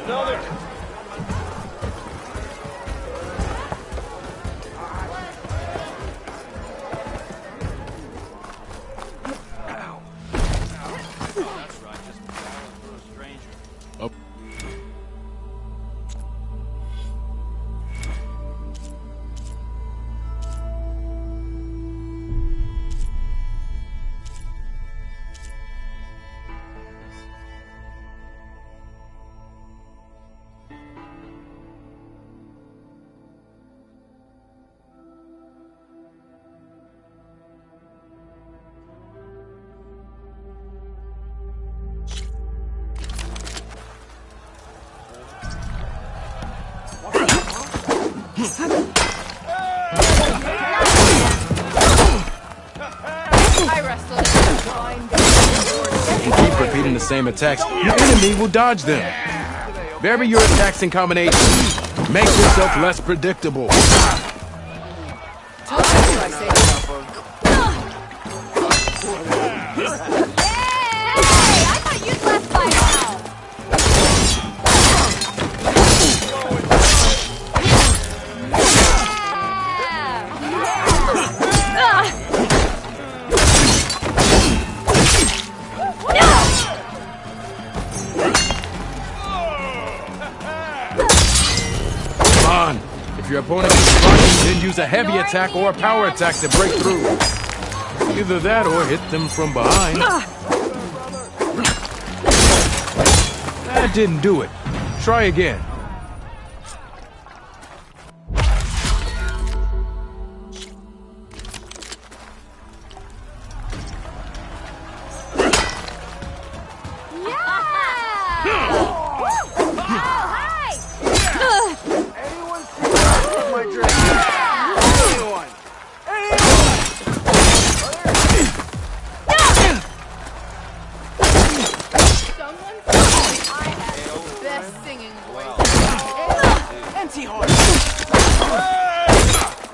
Another! Keep repeating the same attacks, your enemy will dodge them. Vary your attacks and combinations. Make yourself less predictable. If your opponent is blocking, then use a heavy attack or a power attack to break through. Either that or hit them from behind. That didn't do it. Try again.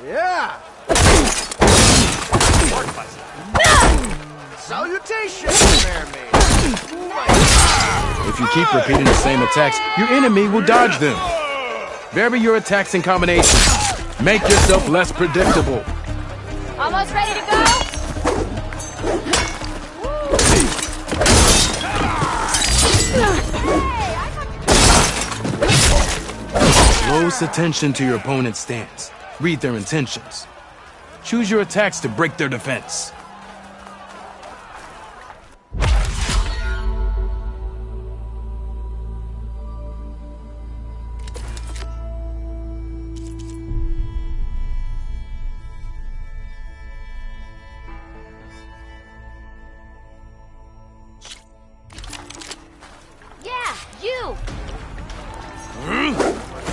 Yeah! Salutation, mermaid! If you keep repeating the same attacks, your enemy will dodge them. Vary your attacks and combinations. Make yourself less predictable. Almost ready to go? Close attention to your opponent's stance. Read their intentions. Choose your attacks to break their defense. Yeah, you!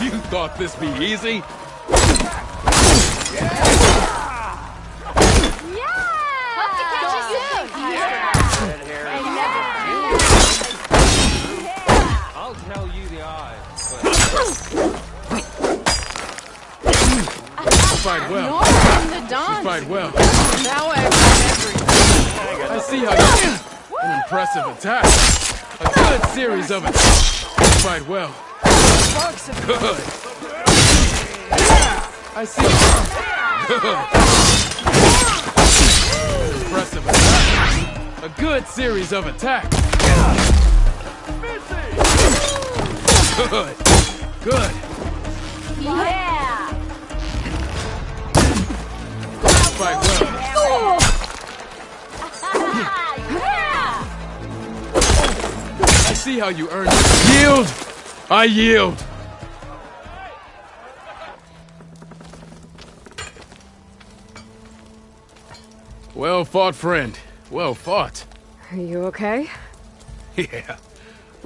You thought this be easy? Hope to catch you soon! I'll tell you the odds, She fight well. The Don. She fight well. Now I have everything. I see how you... An impressive attack. A good series of attacks. You fight well. Good. I see. Good. Impressive attack. A good series of attacks. Good. Good. Yeah! Fight well. I see how you earned it. Yield! I yield! Well fought, friend. Well fought. Are you okay? Yeah.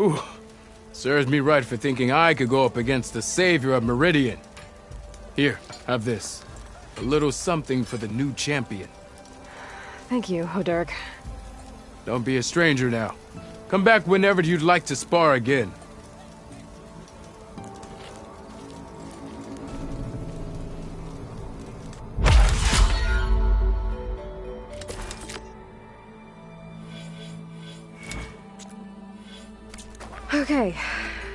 Ooh. Serves me right for thinking I could go up against the savior of Meridian. Here, have this. A little something for the new champion. Thank you, Hodurk. Don't be a stranger now. Come back whenever you'd like to spar again. Okay,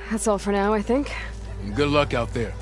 that's all for now, I think. And good luck out there.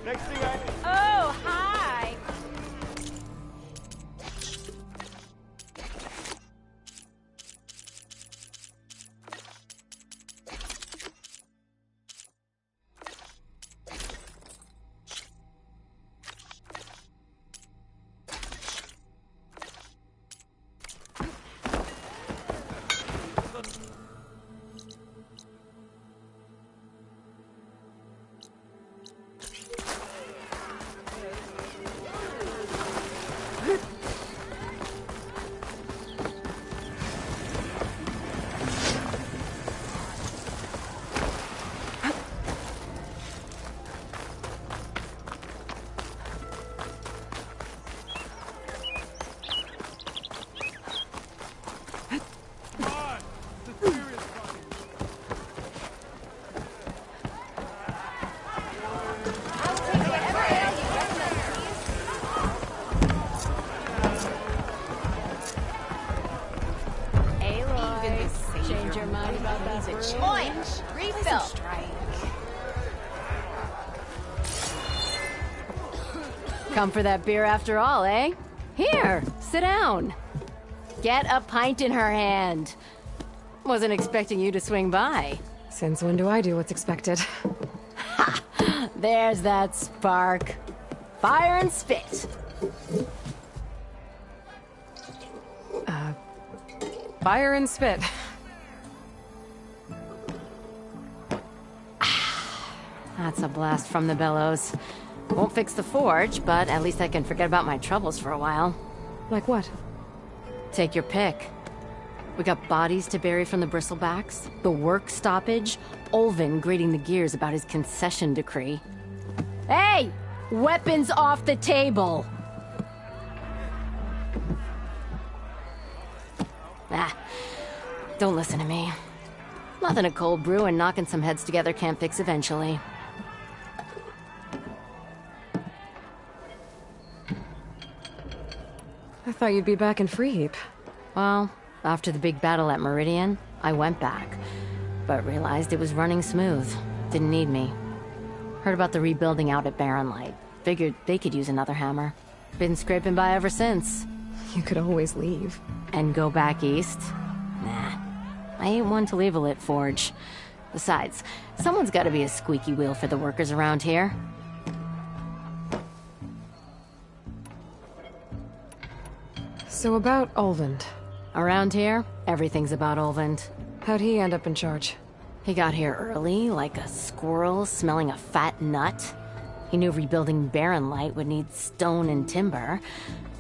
Next thing I... Oh, hi. Change your mind about that brew? Orange. Refill. Come for that beer after all, eh? Here, sit down. Get a pint in her hand. Wasn't expecting you to swing by. Since when do I do what's expected? Ha! There's that spark. Fire and spit. Fire and spit. That's a blast from the bellows. Won't fix the forge, but at least I can forget about my troubles for a while. Like what? Take your pick. We got bodies to bury from the bristlebacks, the work stoppage, Olvin grating the gears about his concession decree. Hey! Weapons off the table! Ah, don't listen to me. Nothing a cold brew and knocking some heads together can't fix eventually. I thought you'd be back in Freeheap. Well, after the big battle at Meridian, I went back, but realized it was running smooth. Didn't need me. Heard about the rebuilding out at Barren Light. Figured they could use another hammer. Been scraping by ever since. You could always leave. And go back east? Nah. I ain't one to leave a lit forge. Besides, someone's gotta be a squeaky wheel for the workers around here. So about Olvend. Around here, everything's about Olvend. How'd he end up in charge? He got here early, like a squirrel smelling a fat nut. He knew rebuilding Barren Light would need stone and timber.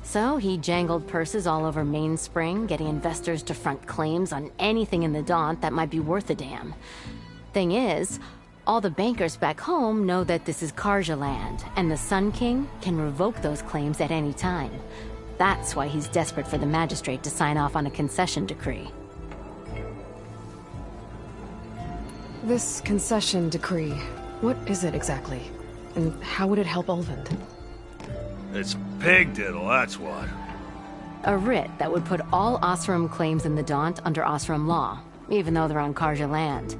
So he jangled purses all over Mainspring, getting investors to front claims on anything in the Daunt that might be worth a damn. Thing is, all the bankers back home know that this is Karja land, and the Sun King can revoke those claims at any time. That's why he's desperate for the magistrate to sign off on a concession decree. This concession decree, what is it exactly? And how would it help Olvend? It's pig diddle, that's what. A writ that would put all Osram claims in the Daunt under Osram law, even though they're on Karja land.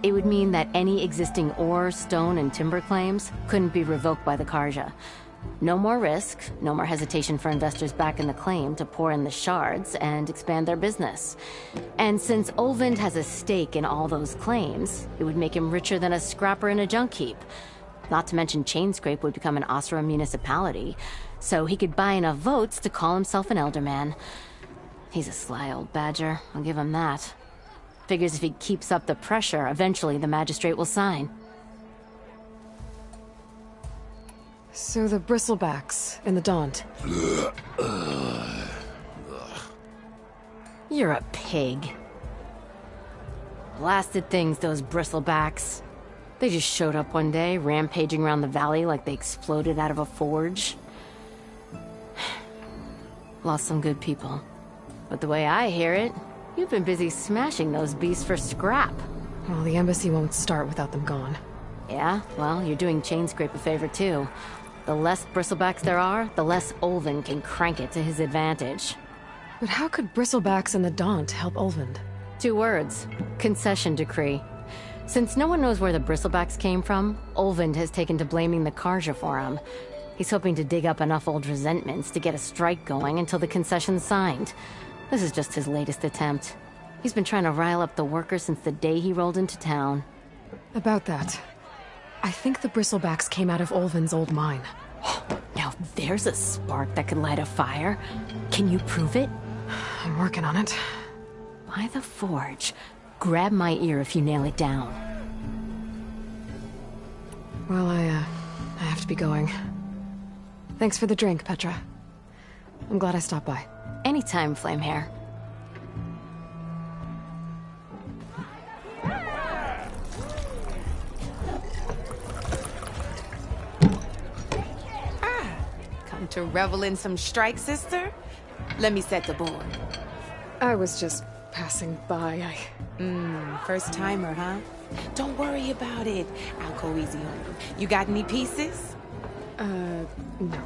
It would mean that any existing ore, stone, and timber claims couldn't be revoked by the Karja. No more risk, no more hesitation for investors back in the claim to pour in the shards and expand their business. And since Olvend has a stake in all those claims, it would make him richer than a scrapper in a junk heap. Not to mention Chainscrape would become an Osram municipality, so he could buy enough votes to call himself an elderman. He's a sly old badger, I'll give him that. Figures if he keeps up the pressure, eventually the magistrate will sign. So the bristlebacks in the Daunt. You're a pig. Blasted things, those bristlebacks. They just showed up one day, rampaging around the valley like they exploded out of a forge. Lost some good people. But the way I hear it, you've been busy smashing those beasts for scrap. Well, the embassy won't start without them gone. Yeah, well, you're doing Chainscrape a favor too. The less bristlebacks there are, the less Olvin can crank it to his advantage. But how could bristlebacks and the Daunt help Ulvund? 2 words. Concession decree. Since no one knows where the bristlebacks came from, Olvund has taken to blaming the Karja for him. He's hoping to dig up enough old resentments to get a strike going until the concession's signed. This is just his latest attempt. He's been trying to rile up the workers since the day he rolled into town. About that, I think the bristlebacks came out of Ulvund's old mine. Now there's a spark that could light a fire. Can you prove it? I'm working on it. By the forge. Grab my ear if you nail it down. Well, I have to be going. Thanks for the drink, Petra. I'm glad I stopped by. Anytime, Flamehair. Come to revel in some strike, sister? Let me set the board. I was just passing by. First timer, huh? Don't worry about it. I'll go easy on you. You got any pieces? No.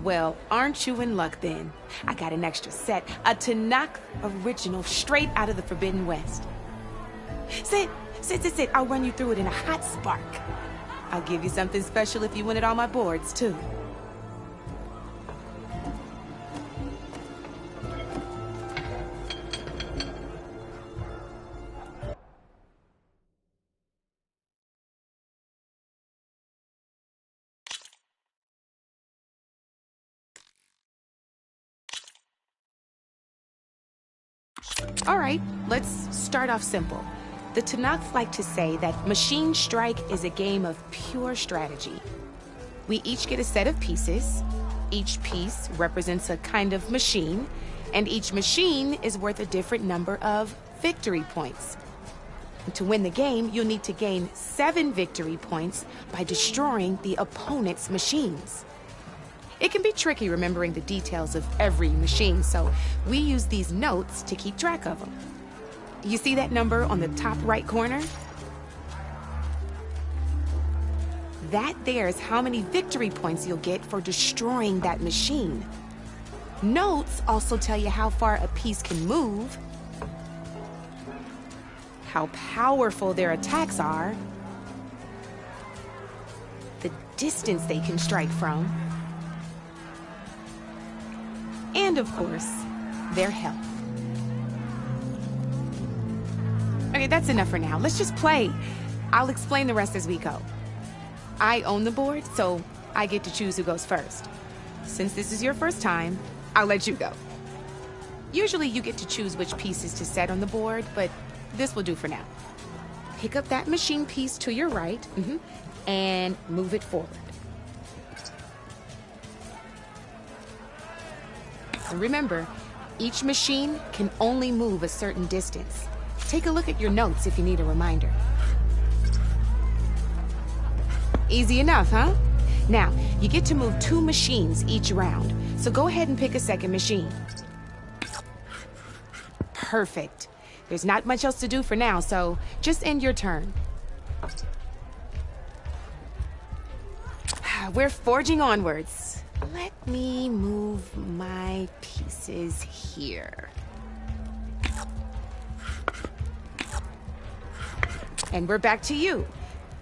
Well, aren't you in luck then? I got an extra set, a Tanakh original, straight out of the Forbidden West. Sit. I'll run you through it in a hot spark. I'll give you something special if you win it on my boards, too. All right, let's start off simple. The Tanakh like to say that Machine Strike is a game of pure strategy. We each get a set of pieces. Each piece represents a kind of machine, and each machine is worth a different number of victory points. To win the game, you'll need to gain 7 victory points by destroying the opponent's machines. It can be tricky remembering the details of every machine, so we use these notes to keep track of them. You see that number on the top right corner? That there is how many victory points you'll get for destroying that machine. Notes also tell you how far a piece can move, how powerful their attacks are, the distance they can strike from, and of course, their health. Okay, that's enough for now. Let's just play. I'll explain the rest as we go. I own the board, so I get to choose who goes first. Since this is your first time, I'll let you go. Usually you get to choose which pieces to set on the board, but this will do for now. Pick up that machine piece to your right, and move it forward. And remember, each machine can only move a certain distance. Take a look at your notes if you need a reminder. Easy enough, huh? Now, you get to move 2 machines each round, so go ahead and pick a second machine. Perfect. There's not much else to do for now, so just end your turn. We're forging onwards. Let me move my pieces here. And we're back to you.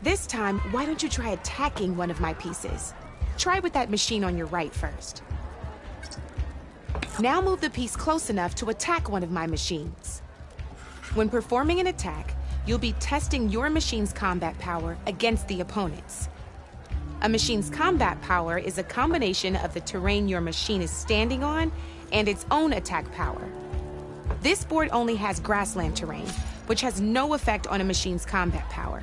This time, why don't you try attacking one of my pieces? Try with that machine on your right first. Now move the piece close enough to attack one of my machines. When performing an attack, you'll be testing your machine's combat power against the opponent's. A machine's combat power is a combination of the terrain your machine is standing on and its own attack power. This board only has grassland terrain, which has no effect on a machine's combat power.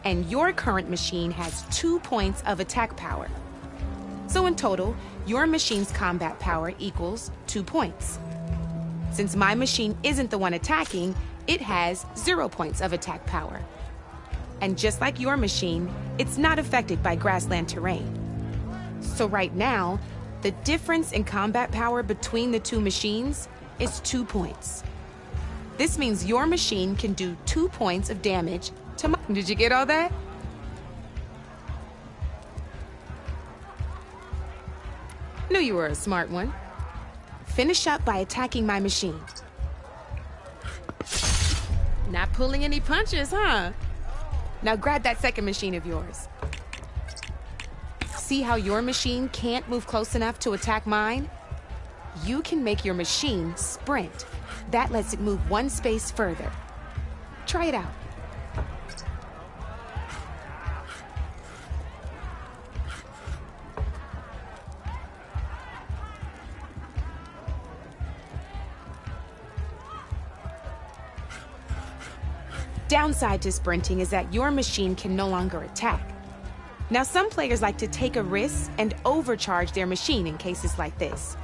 And your current machine has 2 points of attack power. So in total, your machine's combat power equals 2 points. Since my machine isn't the one attacking, it has 0 points of attack power. And just like your machine, it's not affected by grassland terrain. So right now, the difference in combat power between the two machines is 2 points. This means your machine can do 2 points of damage to mine. Did you get all that? Knew you were a smart one. Finish up by attacking my machine. Not pulling any punches, huh? Now grab that second machine of yours. See how your machine can't move close enough to attack mine? You can make your machine sprint. That lets it move 1 space further. Try it out. Downside to sprinting is that your machine can no longer attack. Now, some players like to take a risk and overcharge their machine in cases like this.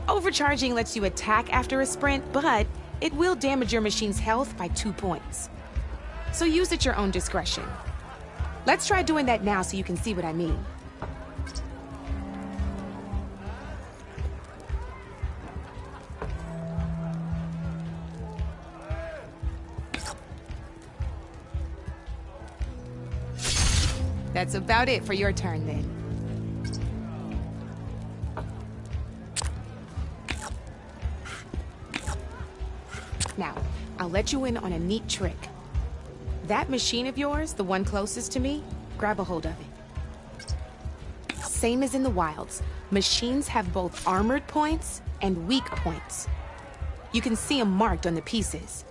Overcharging lets you attack after a sprint, but it will damage your machine's health by 2 points. So use at your own discretion. Let's try doing that now so you can see what I mean. That's about it for your turn, then. Now, I'll let you in on a neat trick. That machine of yours, the one closest to me, grab a hold of it. Same as in the wilds, machines have both armored points and weak points. You can see them marked on the pieces.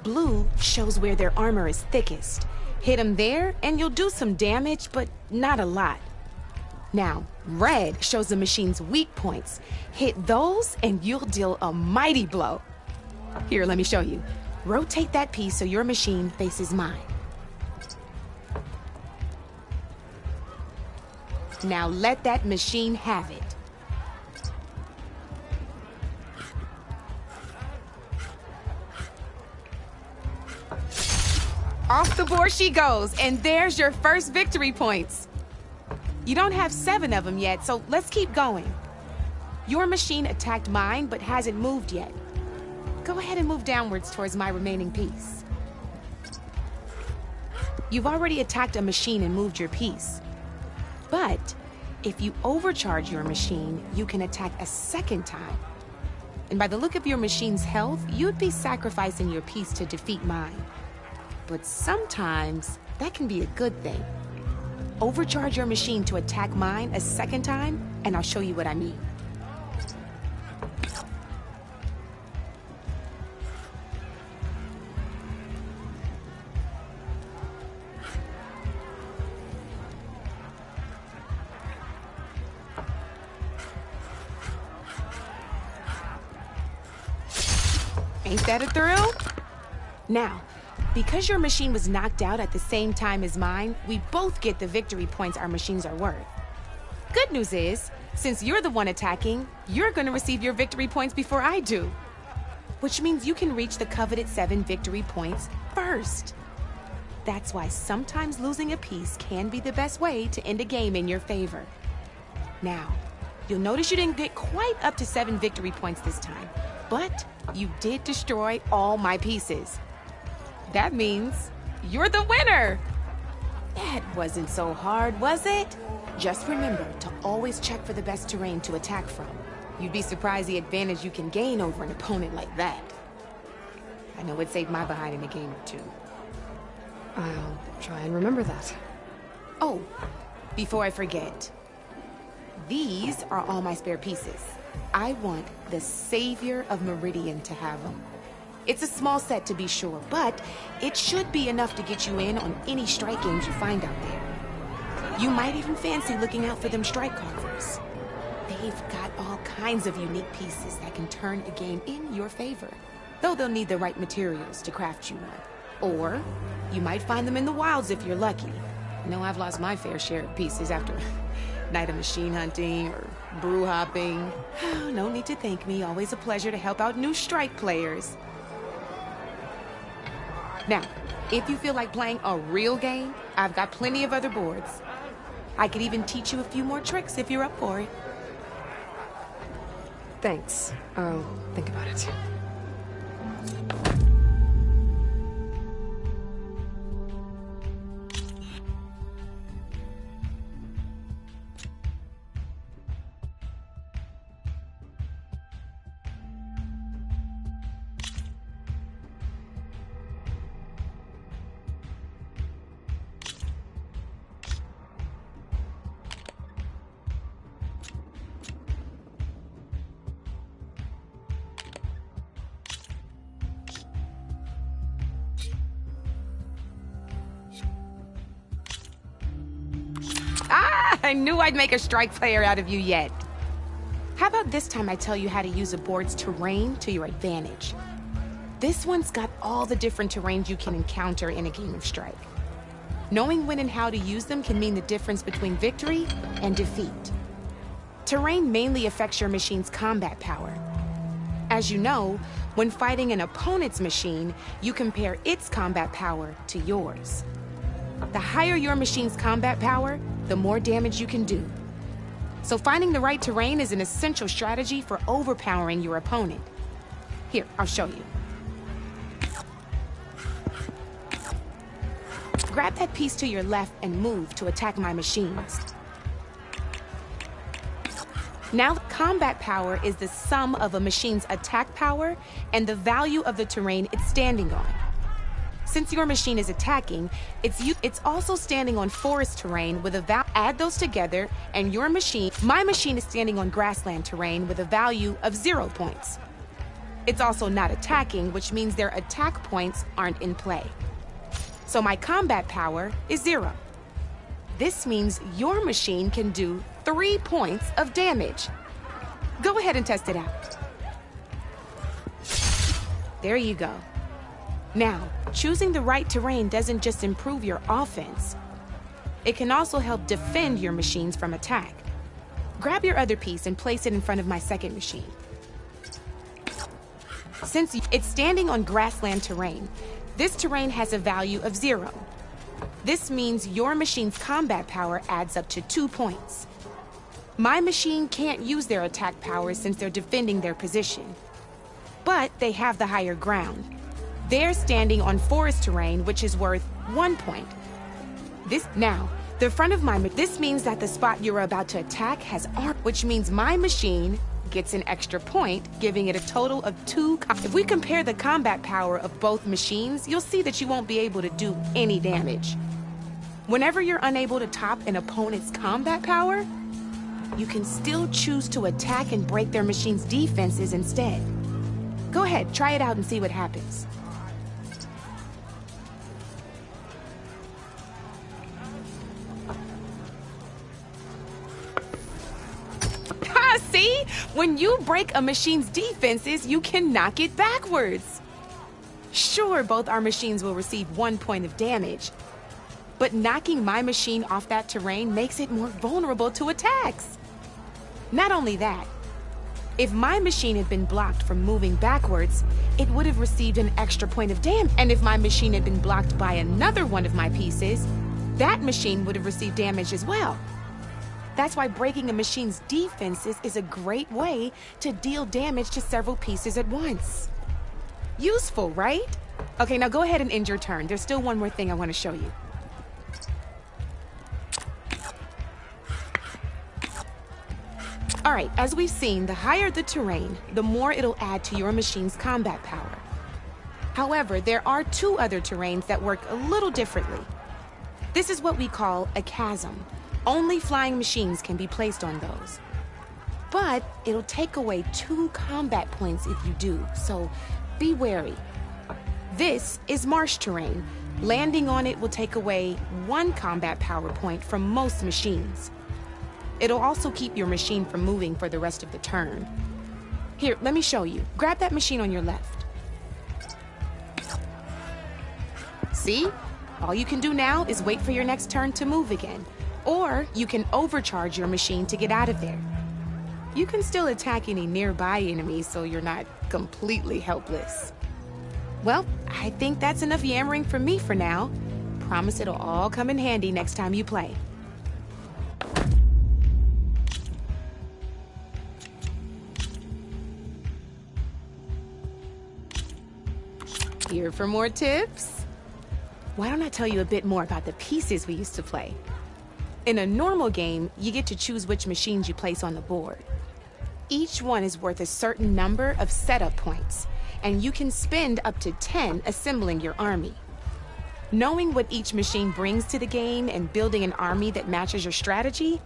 Blue shows where their armor is thickest. Hit them there, and you'll do some damage, but not a lot. Now, red shows the machine's weak points. Hit those, and you'll deal a mighty blow. Here, let me show you. Rotate that piece so your machine faces mine. Now let that machine have it. Off the board she goes, and there's your first victory points. You don't have 7 of them yet, so let's keep going. Your machine attacked mine, but hasn't moved yet. Go ahead and move downwards towards my remaining piece. You've already attacked a machine and moved your piece. But if you overcharge your machine, you can attack a second time. And by the look of your machine's health, you'd be sacrificing your piece to defeat mine. But sometimes, that can be a good thing. Overcharge your machine to attack mine a second time, and I'll show you what I mean. Ain't that a thrill? Now, because your machine was knocked out at the same time as mine, we both get the victory points our machines are worth. Good news is, since you're the one attacking, you're gonna receive your victory points before I do. Which means you can reach the coveted 7 victory points first. That's why sometimes losing a piece can be the best way to end a game in your favor. Now, you'll notice you didn't get quite up to 7 victory points this time, but you did destroy all my pieces. That means you're the winner! That wasn't so hard, was it? Just remember to always check for the best terrain to attack from. You'd be surprised the advantage you can gain over an opponent like that. I know it saved my behind in a game or 2. I'll try and remember that. Oh, before I forget, these are all my spare pieces. I want the Savior of Meridian to have them. It's a small set to be sure, but it should be enough to get you in on any strike games you find out there. You might even fancy looking out for them strike carvers. They've got all kinds of unique pieces that can turn a game in your favor, though they'll need the right materials to craft you one. Or you might find them in the wilds if you're lucky. I know I've lost my fair share of pieces after a night of machine hunting or brew hopping. No need to thank me. Always a pleasure to help out new strike players. Now, if you feel like playing a real game, I've got plenty of other boards. I could even teach you a few more tricks if you're up for it. Thanks. I'll think about it. I knew I'd make a strike player out of you yet. How about this time I tell you how to use a board's terrain to your advantage? This one's got all the different terrains you can encounter in a game of Strike. Knowing when and how to use them can mean the difference between victory and defeat. Terrain mainly affects your machine's combat power. As you know, when fighting an opponent's machine, you compare its combat power to yours. The higher your machine's combat power, the more damage you can do. So finding the right terrain is an essential strategy for overpowering your opponent. Here, I'll show you. Grab that piece to your left and move to attack my machines. Now, combat power is the sum of a machine's attack power and the value of the terrain it's standing on. Since your machine is attacking, it's also standing on forest terrain with a value. Add those together, and my machine is standing on grassland terrain with a value of 0 points. It's also not attacking, which means their attack points aren't in play. So my combat power is 0. This means your machine can do 3 points of damage. Go ahead and test it out. There you go. Now, choosing the right terrain doesn't just improve your offense. It can also help defend your machines from attack. Grab your other piece and place it in front of my second machine. Since it's standing on grassland terrain, this terrain has a value of 0. This means your machine's combat power adds up to 2 points. My machine can't use their attack power since they're defending their position. But they have the higher ground. They're standing on forest terrain, which is worth 1 point. This means that the spot you're about to attack has which means my machine gets an extra point, giving it a total of 2. If we compare the combat power of both machines, you'll see that you won't be able to do any damage. Whenever you're unable to top an opponent's combat power, you can still choose to attack and break their machine's defenses instead. Go ahead, try it out and see what happens. See? When you break a machine's defenses, you can knock it backwards. Sure, both our machines will receive 1 point of damage, but knocking my machine off that terrain makes it more vulnerable to attacks. Not only that, if my machine had been blocked from moving backwards, it would have received an extra point of damage. And if my machine had been blocked by another one of my pieces, that machine would have received damage as well. That's why breaking a machine's defenses is a great way to deal damage to several pieces at once. Useful, right? Okay, now go ahead and end your turn. There's still one more thing I want to show you. All right, as we've seen, the higher the terrain, the more it'll add to your machine's combat power. However, there are 2 other terrains that work a little differently. This is what we call a chasm. Only flying machines can be placed on those. But it'll take away 2 combat points if you do, so be wary. This is marsh terrain, Landing on it will take away 1 combat power point from most machines. It'll also keep your machine from moving for the rest of the turn. Here, let me show you. Grab that machine on your left. See? All you can do now is wait for your next turn to move again. Or you can overcharge your machine to get out of there. You can still attack any nearby enemies so you're not completely helpless. Well, I think that's enough yammering from me for now. Promise it'll all come in handy next time you play. Here for more tips? Why don't I tell you a bit more about the pieces we used to play? In a normal game, you get to choose which machines you place on the board. Each one is worth a certain number of setup points, and you can spend up to 10 assembling your army. Knowing what each machine brings to the game and building an army that matches your strategy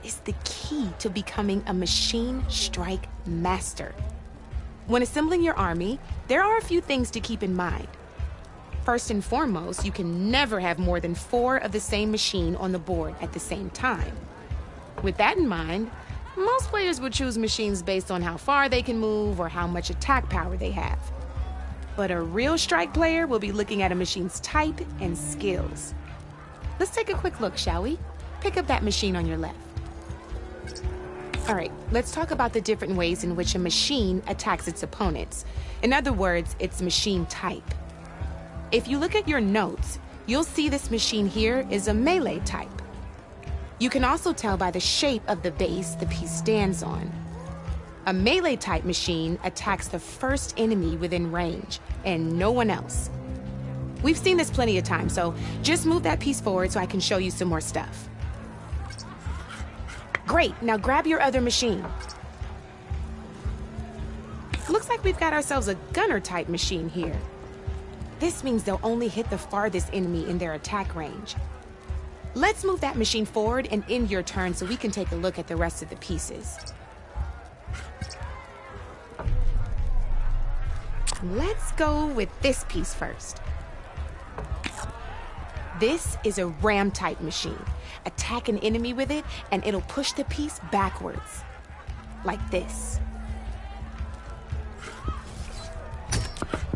is the key to becoming a machine strike master. When assembling your army, there are a few things to keep in mind. First and foremost, you can never have more than 4 of the same machine on the board at the same time. With that in mind, most players would choose machines based on how far they can move or how much attack power they have. But a real strike player will be looking at a machine's type and skills. Let's take a quick look, shall we? Pick up that machine on your left. All right, let's talk about the different ways in which a machine attacks its opponents. In other words, its machine type. If you look at your notes, you'll see this machine here is a melee type. You can also tell by the shape of the base the piece stands on. A melee type machine attacks the first enemy within range, and no one else. We've seen this plenty of times, so just move that piece forward so I can show you some more stuff. Great, now grab your other machine. Looks like we've got ourselves a gunner type machine here. This means they'll only hit the farthest enemy in their attack range. Let's move that machine forward and end your turn so we can take a look at the rest of the pieces. Let's go with this piece first. This is a ram type machine. Attack an enemy with it and it'll push the piece backwards. Like this.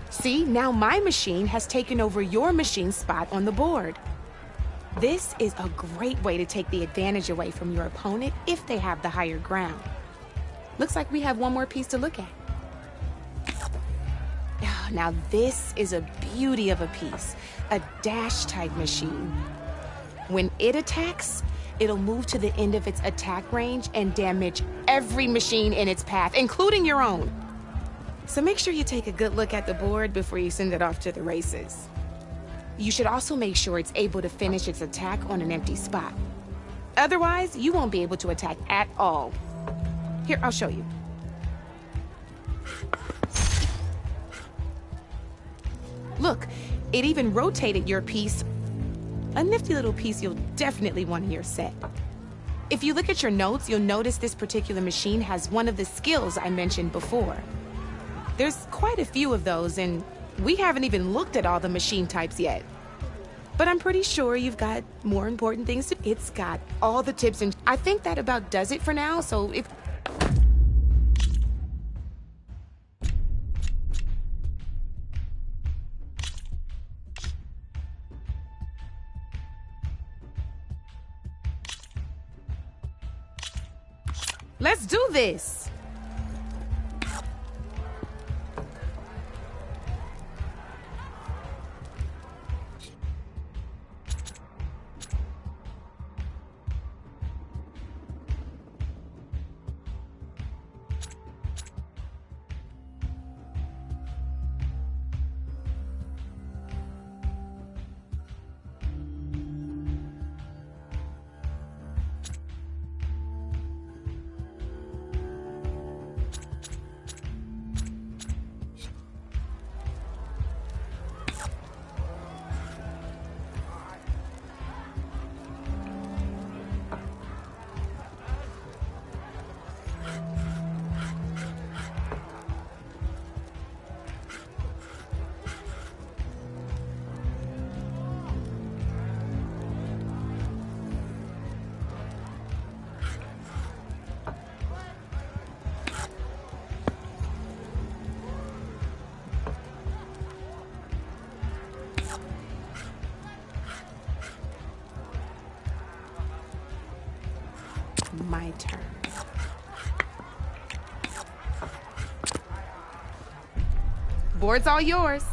See, now my machine has taken over your machine's spot on the board. This is a great way to take the advantage away from your opponent if they have the higher ground. Looks like we have one more piece to look at. Now this is a beauty of a piece, a dash type machine. When it attacks, it'll move to the end of its attack range and damage every machine in its path, including your own. So make sure you take a good look at the board before you send it off to the races. You should also make sure it's able to finish its attack on an empty spot. Otherwise, you won't be able to attack at all. Here, I'll show you. Look, it even rotated your piece. A nifty little piece you'll definitely want in your set. If you look at your notes, you'll notice this particular machine has one of the skills I mentioned before. There's quite a few of those, and we haven't even looked at all the machine types yet. But I'm pretty sure you've got more important things to... It's got all the tips, and I think that about does it for now, so if... Let's do this! my turn. Board's all yours.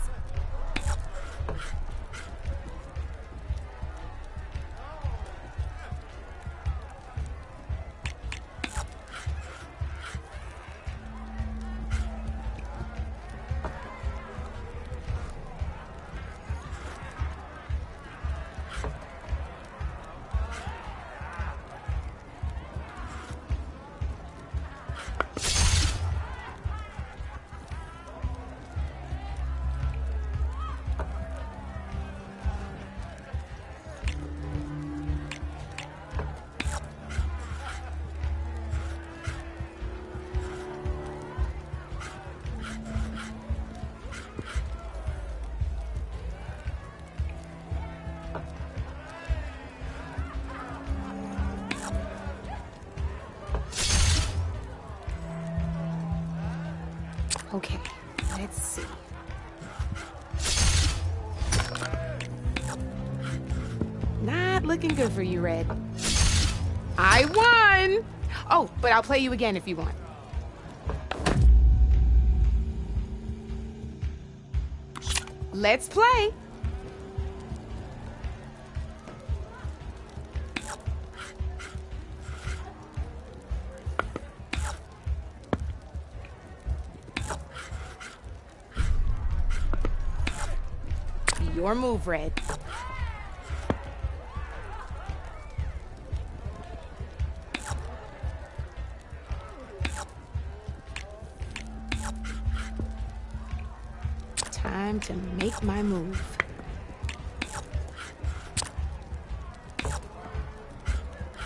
Okay, let's see. Not looking good for you, Red. I won! Oh, but I'll play you again if you want. Let's play. Your move, Red. Time to make my move.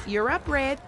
You're up, Red.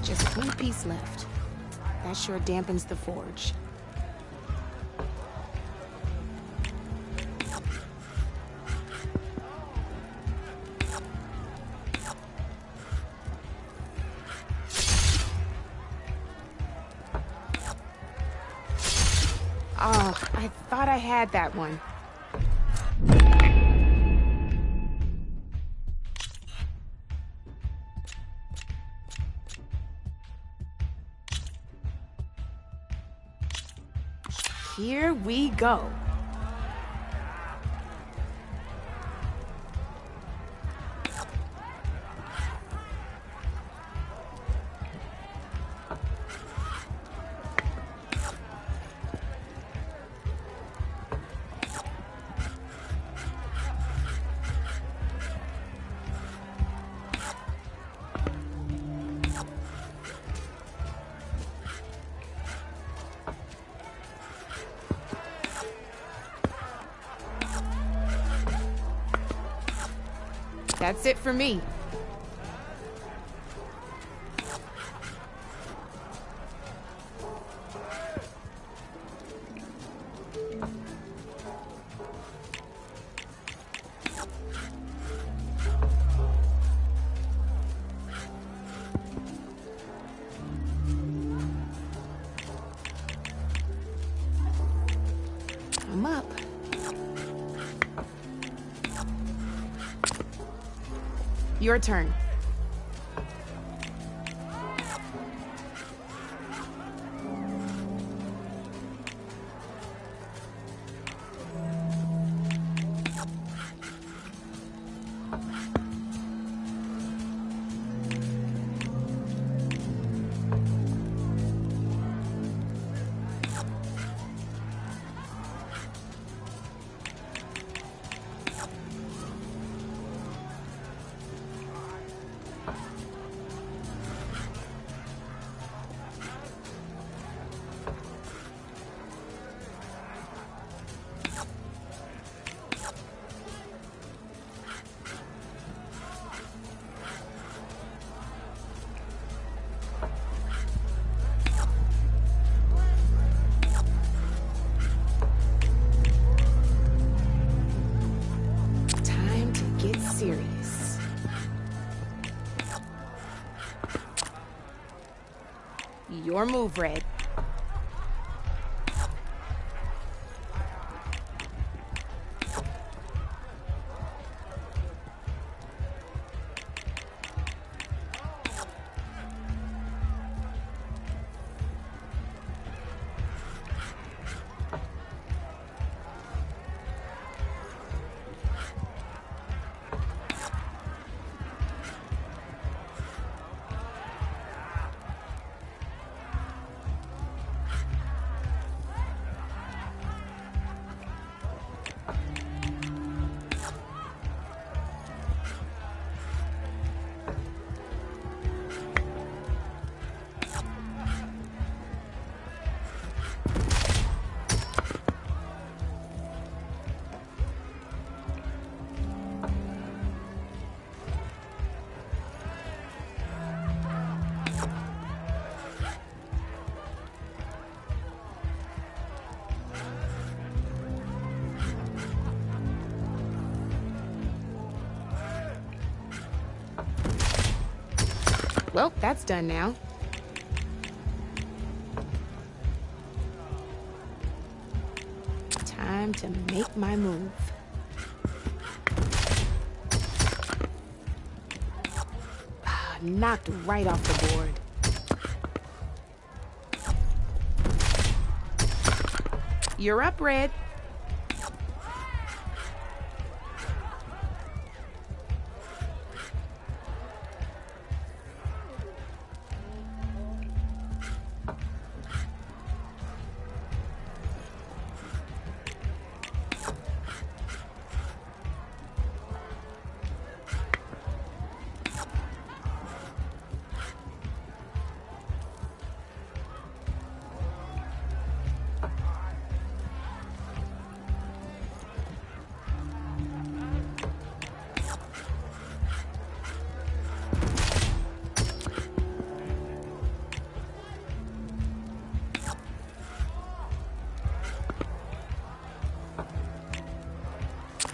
Just one piece left. That sure dampens the forge. Oh, I thought I had that one. Here we go. That's it for me. I'm up. Your turn. Your move, Red. Well, that's done now. Time to make my move. Knocked right off the board. You're up, Red.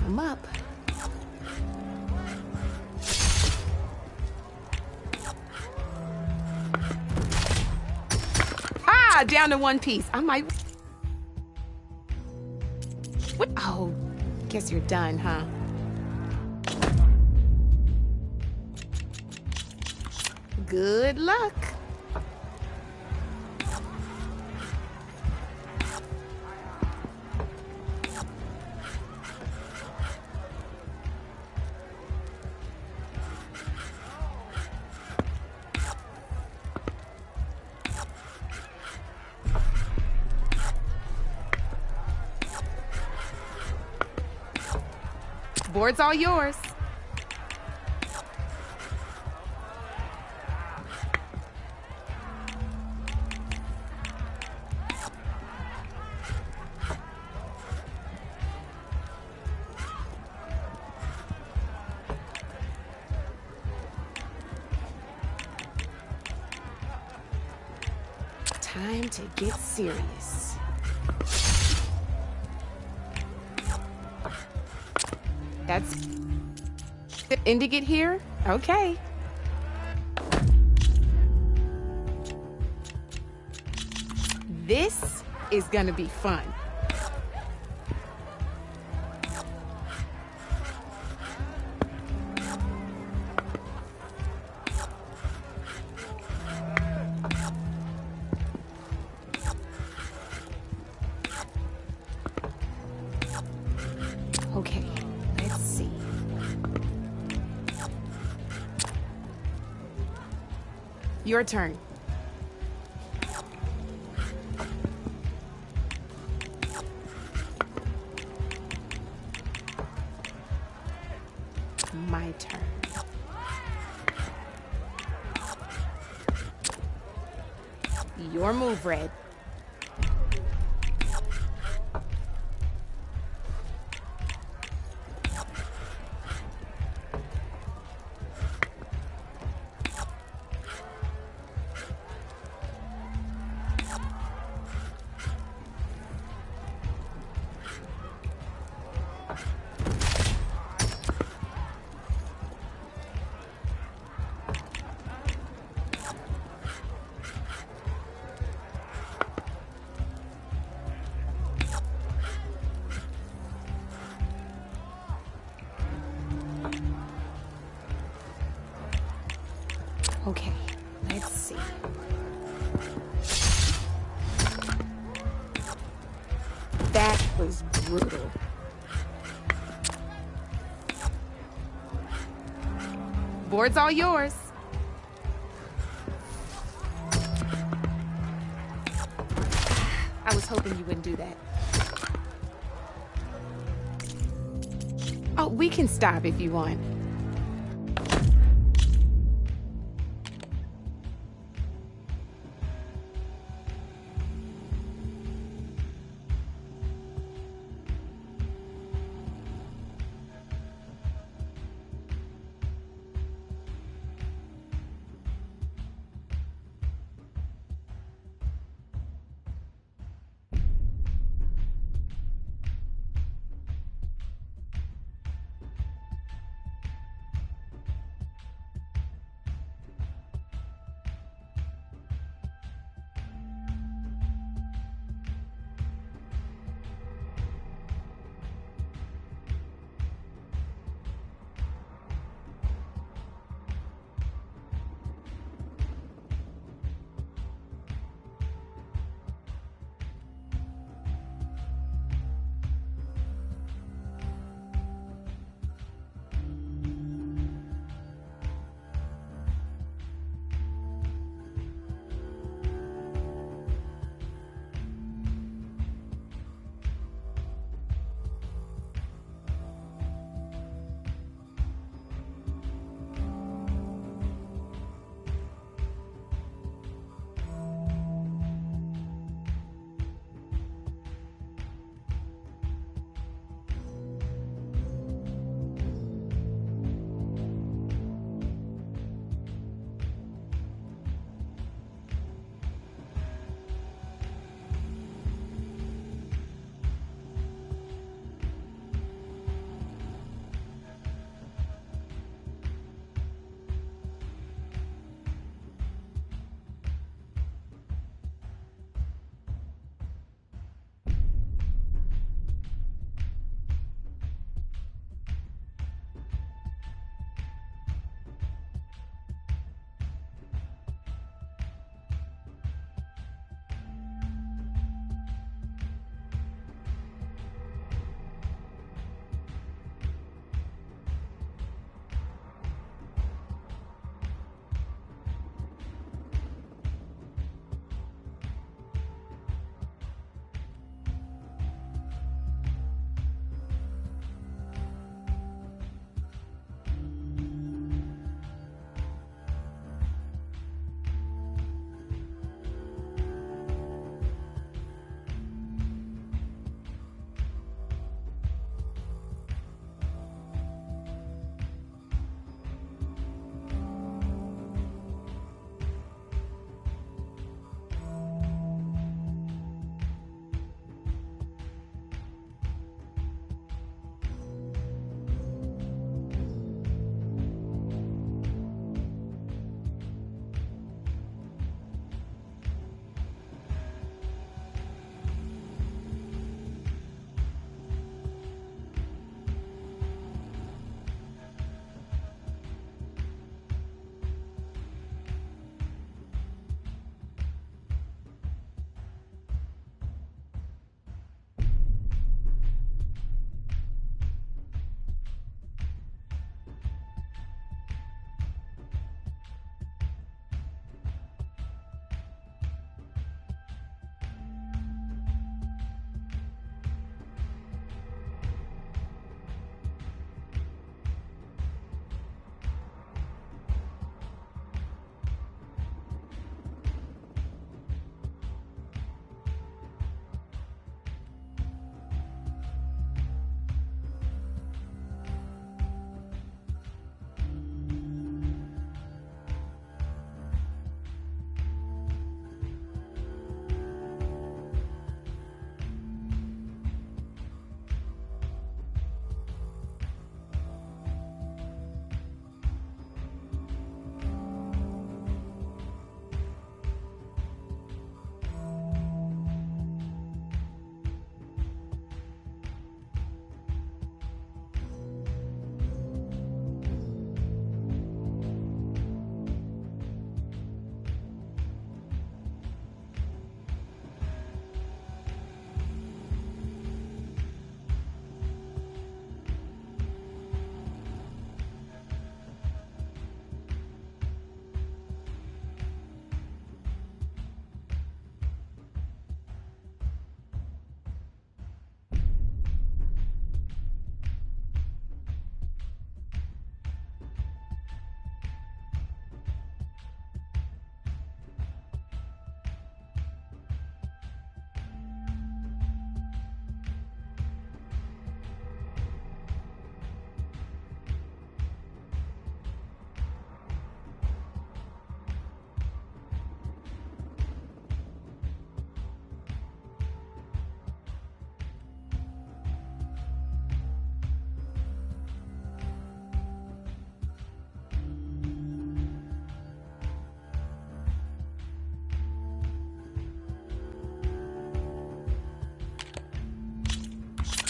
I'm up. Ah, down to one piece. I might... What? Oh, guess you're done, huh? Good luck. Board's all yours. Time to get serious. That's ending it here? Okay. This is gonna be fun. Okay, let's see. Your turn. My turn. Your move, Red. Okay, let's see. That was brutal. Board's all yours. I was hoping you wouldn't do that. Oh, we can stop if you want.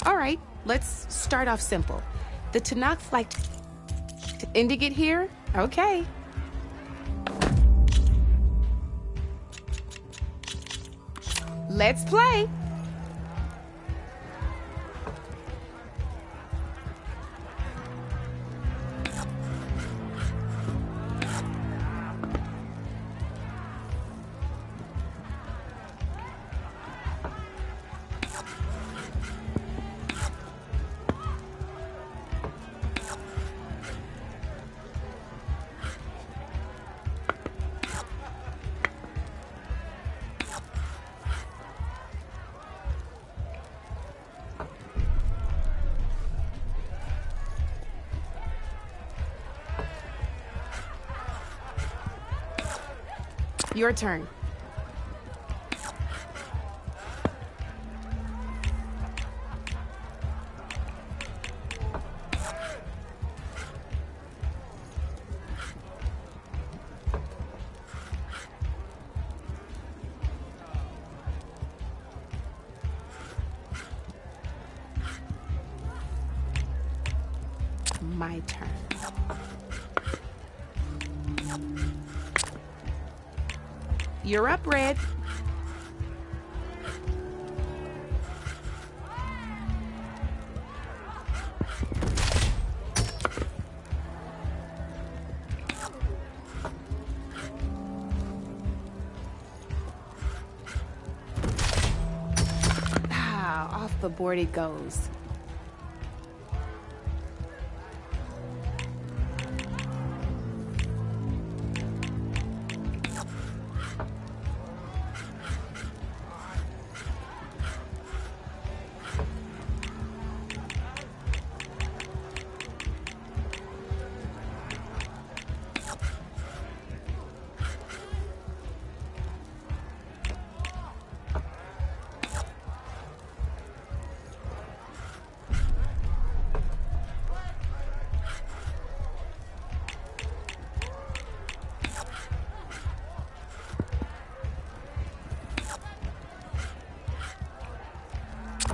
All right, let's start off simple. The Tenakth like to indicate here? Okay. Let's play. Your turn. My turn. You're up, Red. Off the board it goes.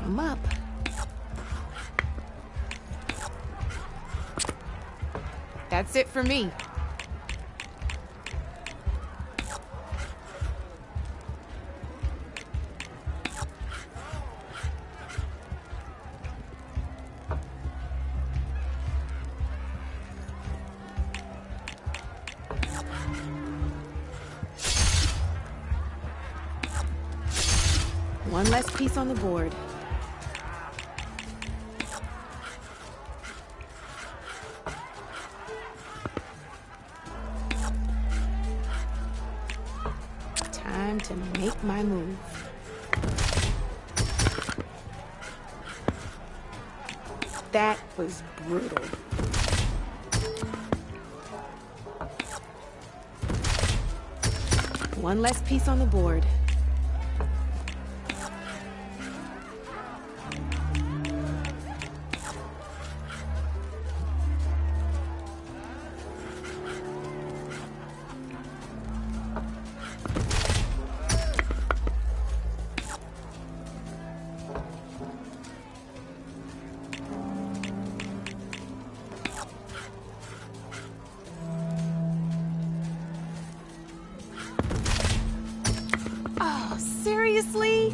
I'm up. That's it for me. One less piece on the board. Time to make my move. That was brutal. One less piece on the board. Seriously?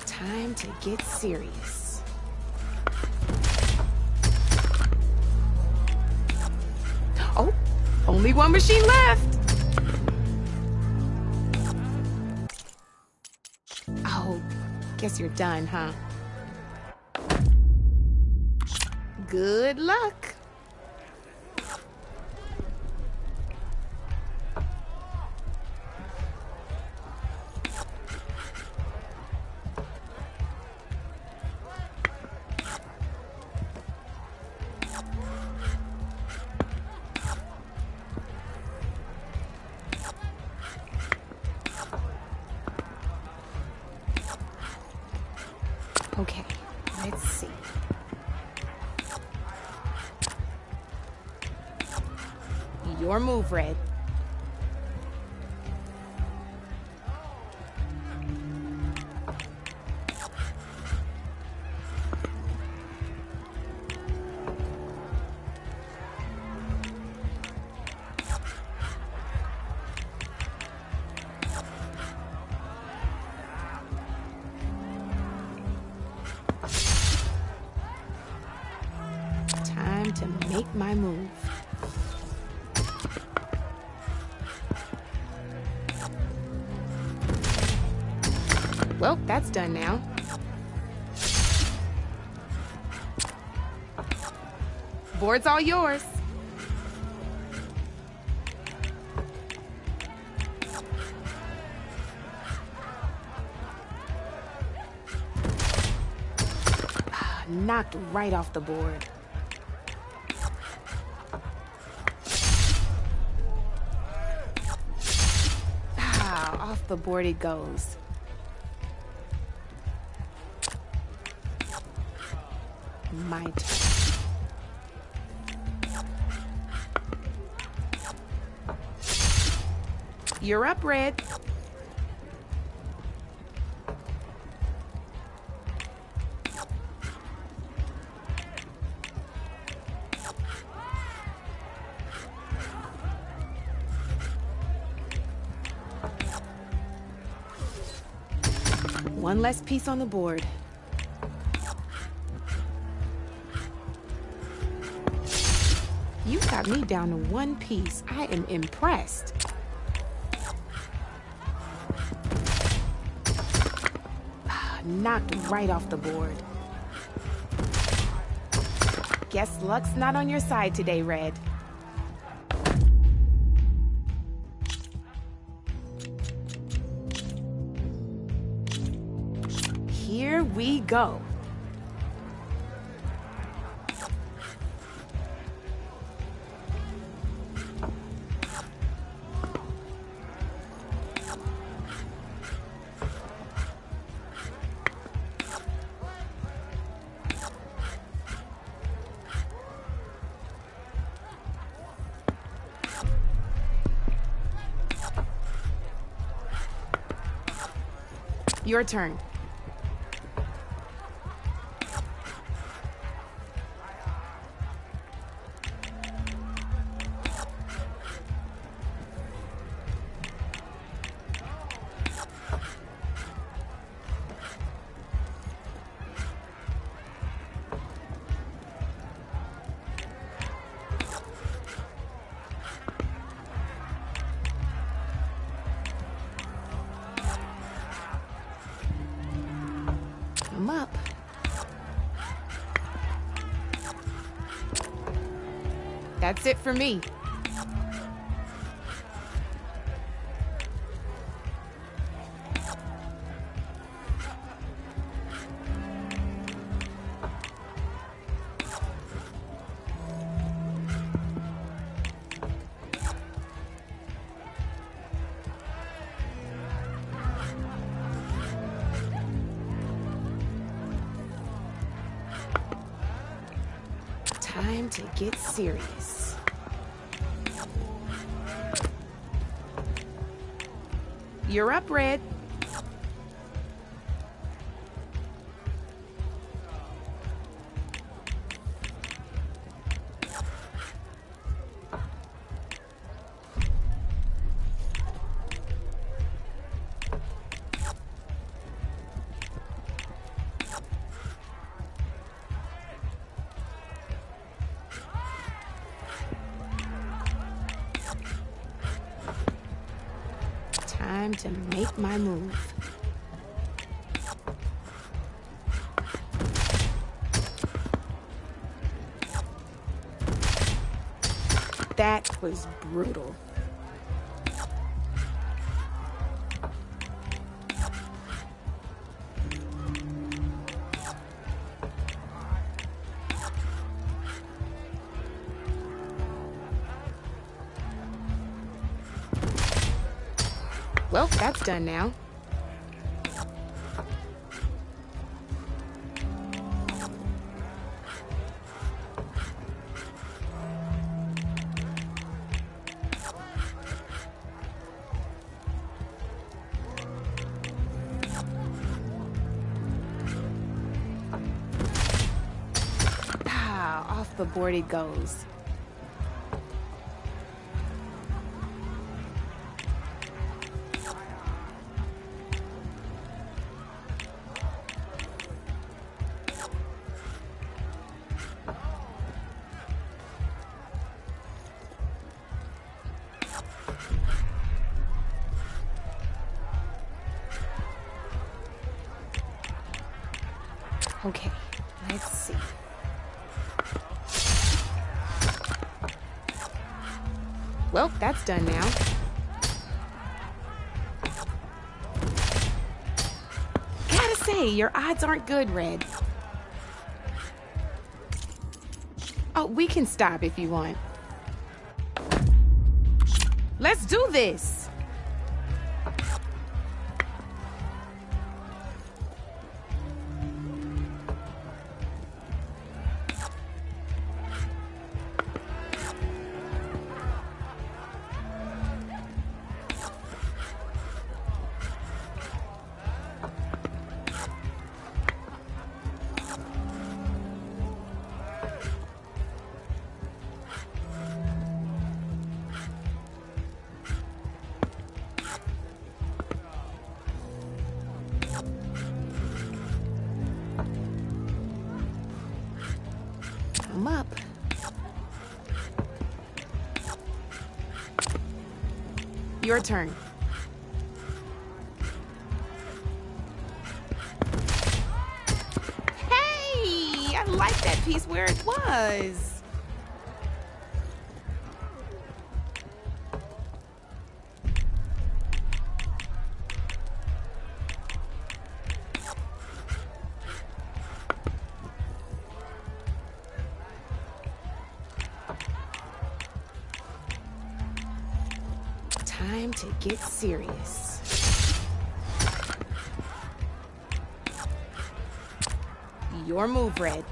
Time to get serious. Oh, only one machine left. Oh, guess you're done, huh? Good luck. Okay, let's see. Your move, Red. Time to make my move. Well, that's done now. Board's all yours. Knocked right off the board. Off the board it goes. My turn. You're up, Red. One less piece on the board. You got me down to one piece. I am impressed. Knocked right off the board. Guess luck's not on your side today, Red. Here we go. Your turn. I'm up. That's it for me. Time to get serious. You're up, Red. Time to make my move. That was brutal. Well, that's done now. off the board it goes. Okay, let's see. Well, that's done now. Gotta say, your odds aren't good, Red. Oh, we can stop if you want. Let's do this! I'm up. Your turn. Hey! I like that piece where it was. Time to get serious. Your move, Red.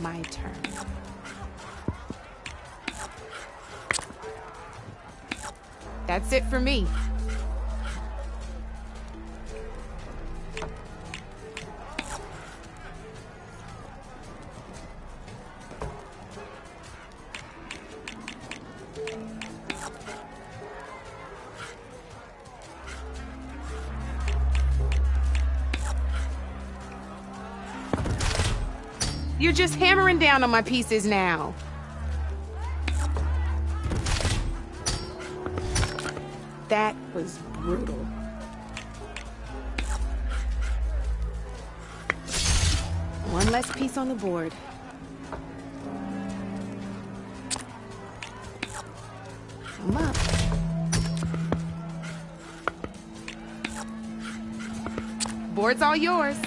My turn. That's it for me. You're just hammering down on my pieces now. That was brutal. One less piece on the board. I'm up. Board's all yours.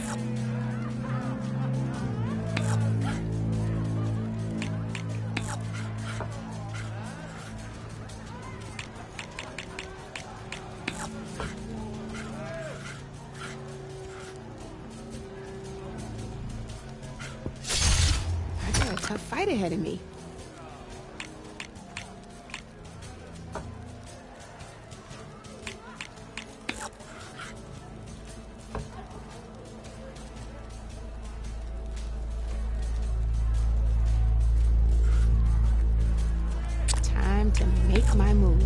Tough fight ahead of me. Time to make my move.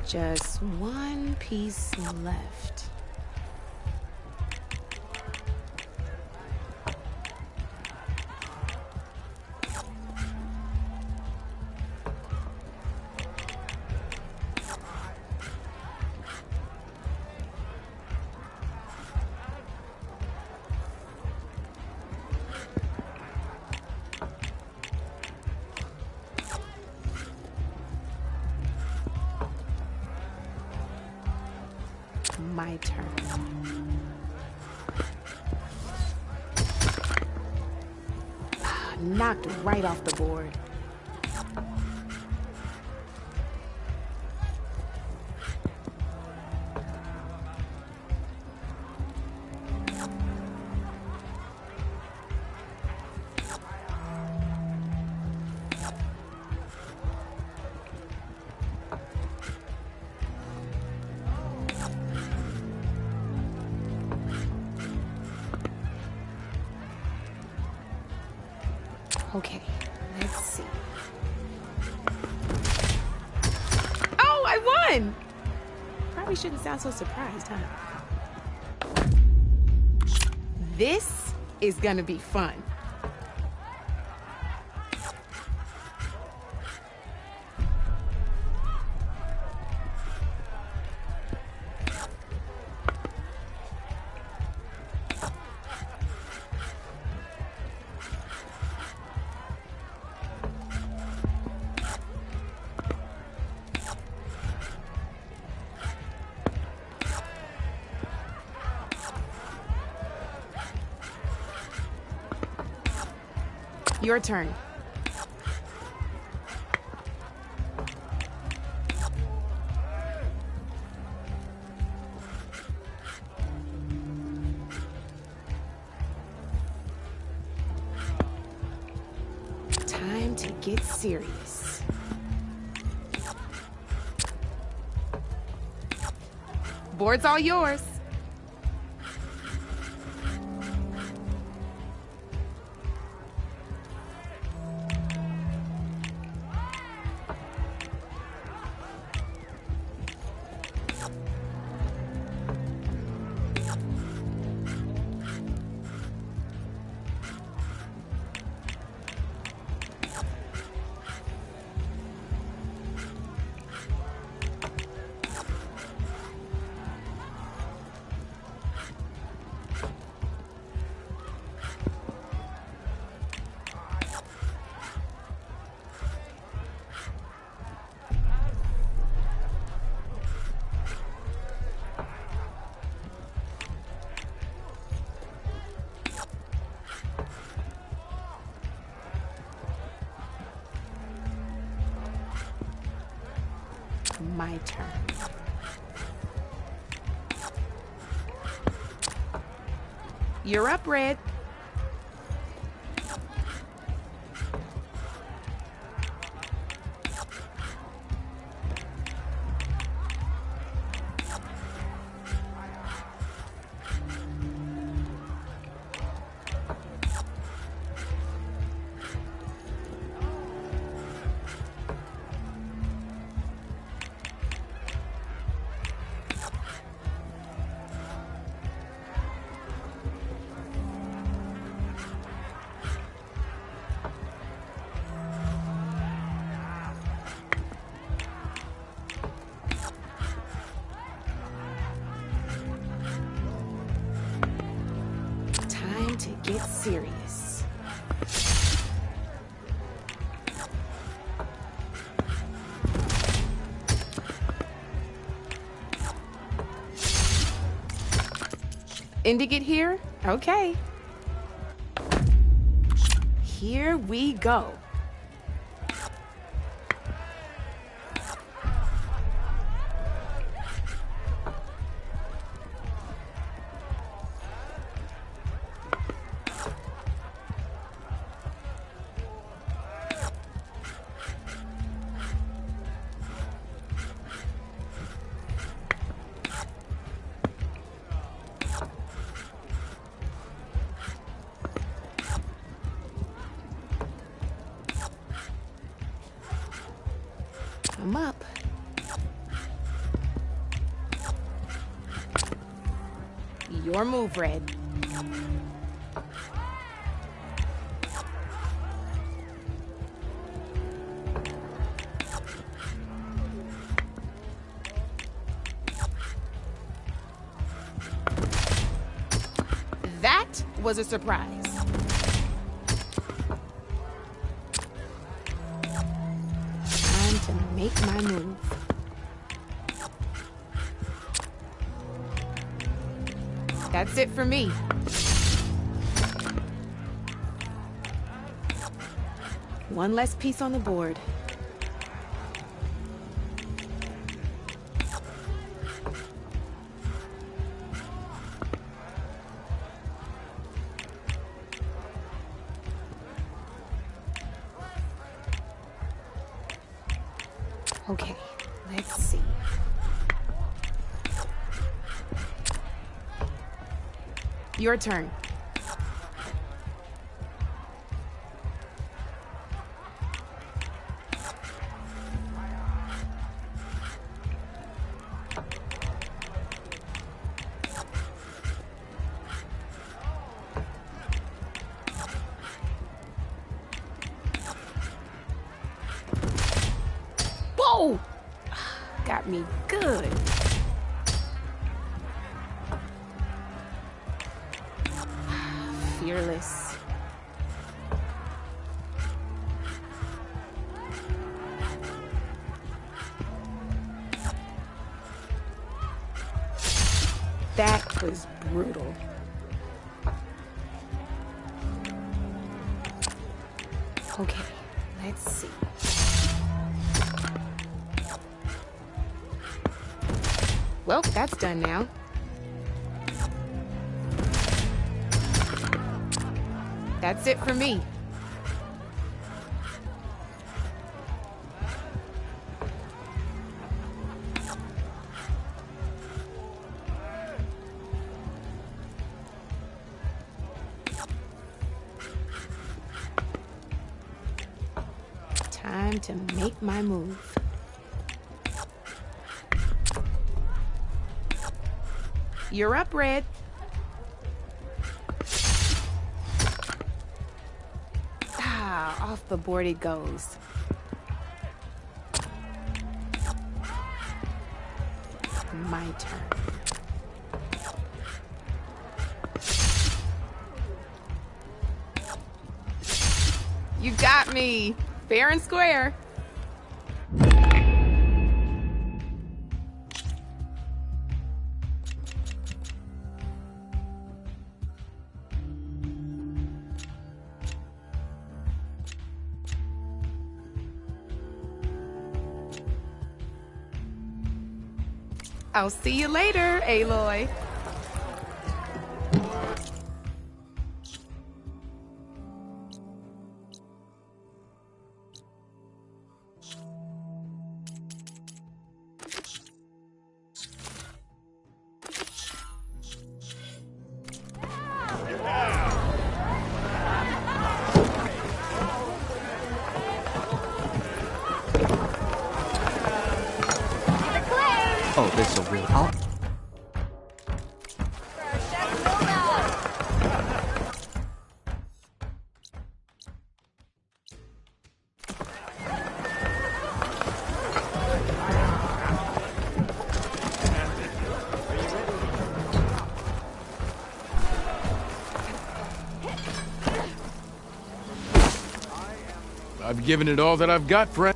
Just one piece left. My turn. Knocked right off the board. Okay, let's see. Oh, I won! Probably shouldn't sound so surprised, huh? This is gonna be fun. Your turn. Time to get serious. Board's all yours. My turn. You're up, Red. To get serious. Indigit here? Okay. Here we go. I'm up. Your move, Red. That was a surprise. To make my move. That's it for me. One less piece on the board. Okay, let's see. Your turn. Whoa! Got me good. Fearless. That was brutal. Okay, let's see. Well, that's done now. That's it for me. Time to make my move. You're up, Red. Ah, off the board it goes. My turn. You got me. Fair and square. I'll see you later, Aloy. Oh, there's a real out. I've given it all that I've got, friend.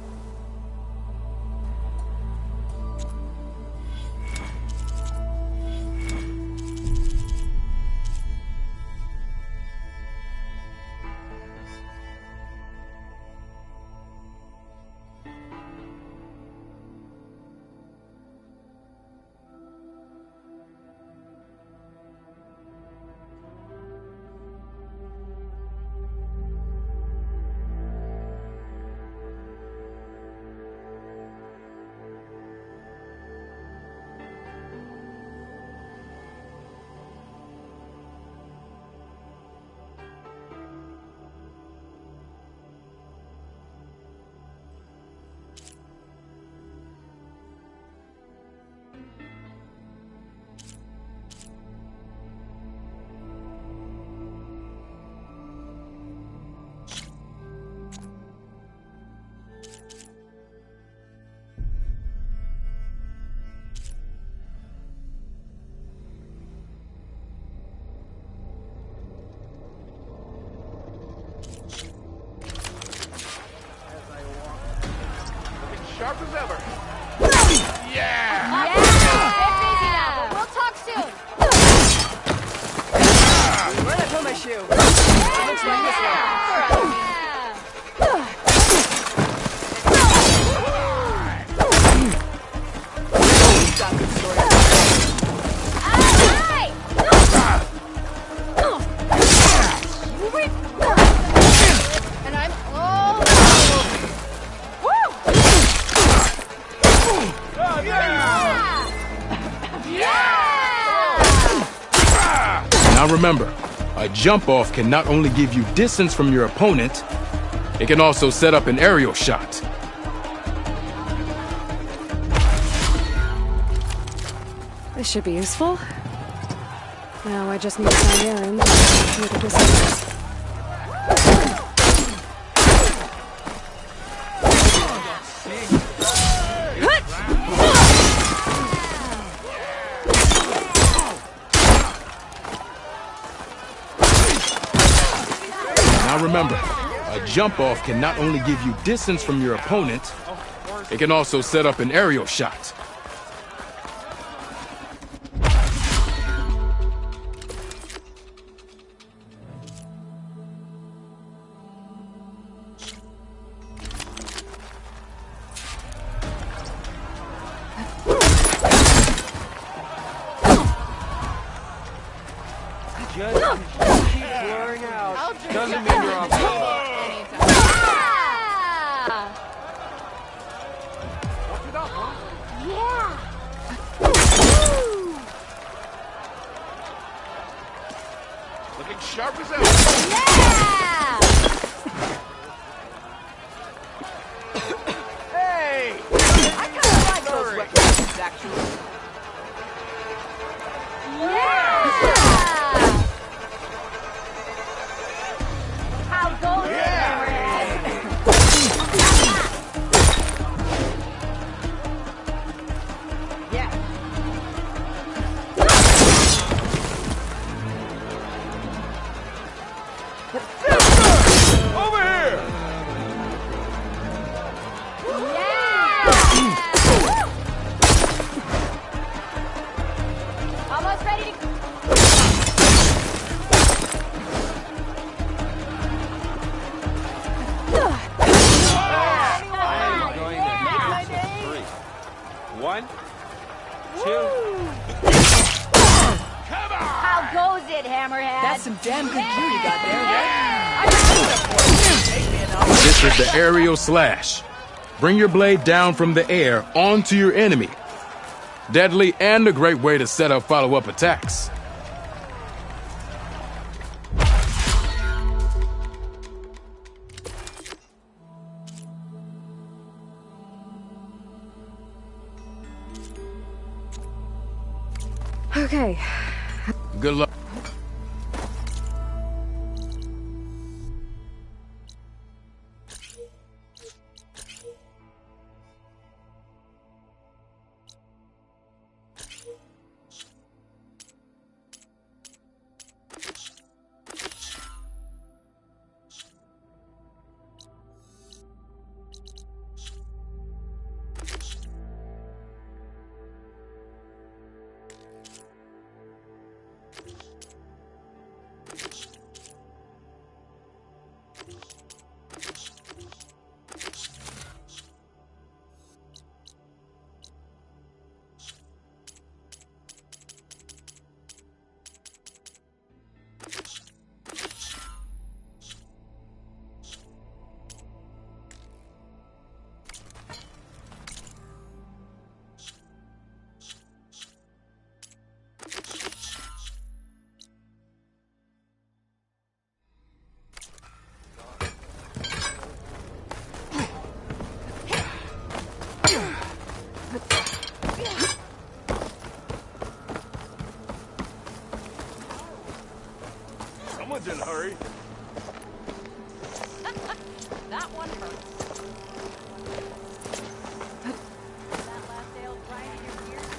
Sharp as ever. Yeah! Get busy now, but we'll talk soon. remember, a jump-off can not only give you distance from your opponent, it can also set up an aerial shot. This should be useful. Now I just need to find Aaron and see what this is. Now remember, a jump-off can not only give you distance from your opponent, it can also set up an aerial shot. Doesn't mean you're off. Looking sharp as hell. Hey! I kind of like those weapons, actually. How goes it, Yeah. Over here! Almost ready to... One, two. How goes it, Hammerhead? That's some damn good gear you got there, right? This is the aerial slash. Bring your blade down from the air onto your enemy. Deadly and a great way to set up follow-up attacks. Okay. Good luck. Someone's in a hurry. That one hurts. That last ale grinding your gears.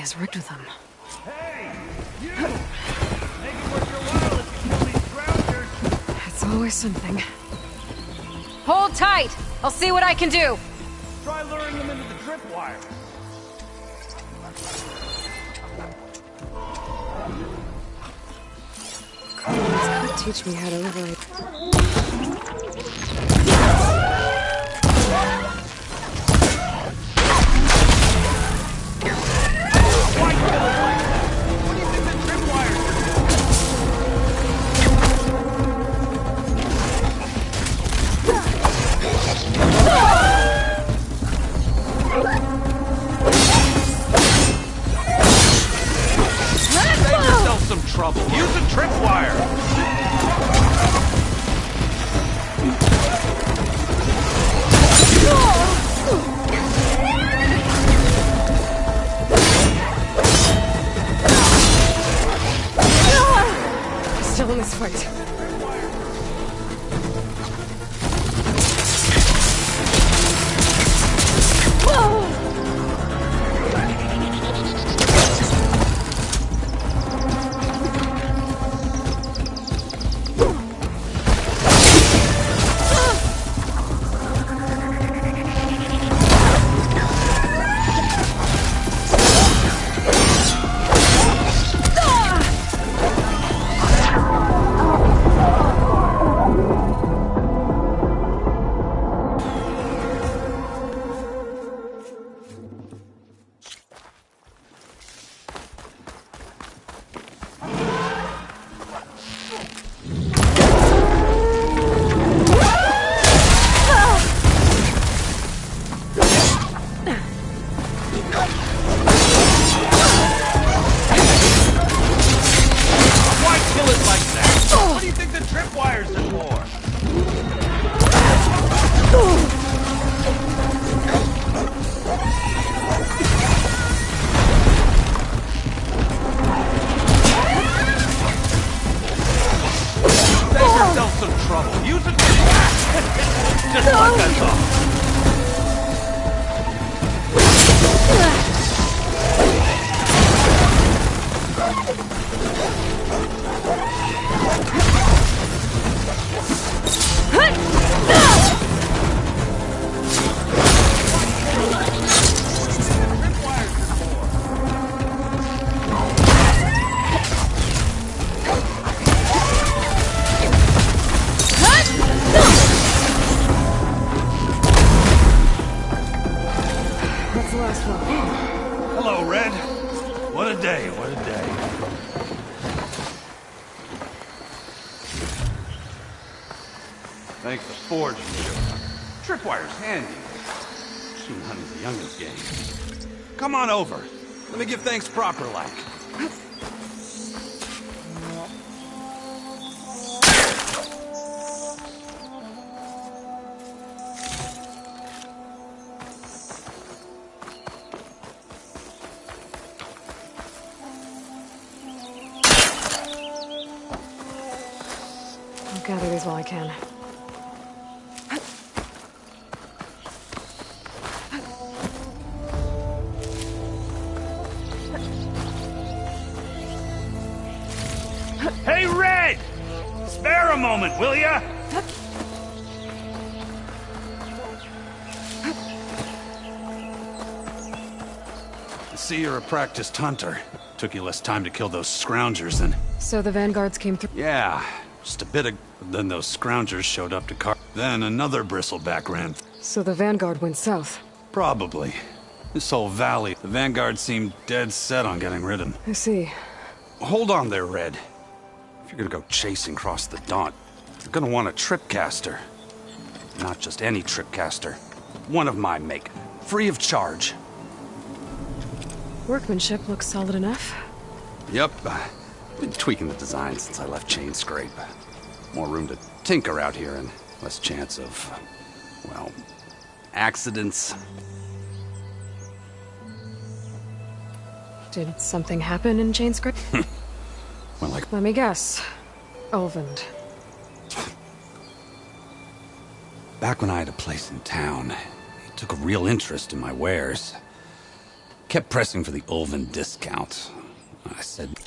is rigged with them. Hey! You! Make it worth your while if you kill these grounders! It's always something. Hold tight! I'll see what I can do! Try luring them into the tripwire. This could teach me how to override. What do you think the tripwires are? Save yourself some trouble. Use a tripwire. Still in this fight. Why kill it like that? What do you think the tripwires are for? Save yourself some trouble. Use it. Just like I thought. That's the last one. Hello, Red. What a day, what a day. Thanks for forging you. Tripwire's handy. Soon honey's the youngest game. Come on over. Let me give thanks proper like. I'll gather these while I can. Hey, Red! Spare a moment, will ya? I see you're a practiced hunter. Took you less time to kill those scroungers than... So the vanguards came through. Yeah, just a bit of... Then those scroungers showed up to car... Then another bristleback ran... So the vanguard went south. Probably. This whole valley, the vanguard seemed dead set on getting rid of them. I see. Hold on there, Red. If you're gonna go chasing across the Daunt, you're gonna want a tripcaster. Not just any tripcaster. One of my make. Free of charge. Workmanship looks solid enough. Yep. Been tweaking the design since I left Chain Scrape. More room to tinker out here and less chance of, well, accidents. Did something happen in Chainscrape? Well, like... Let me guess. Ulvund. Back when I had a place in town, he took a real interest in my wares. kept pressing for the Ulvin discount. I said,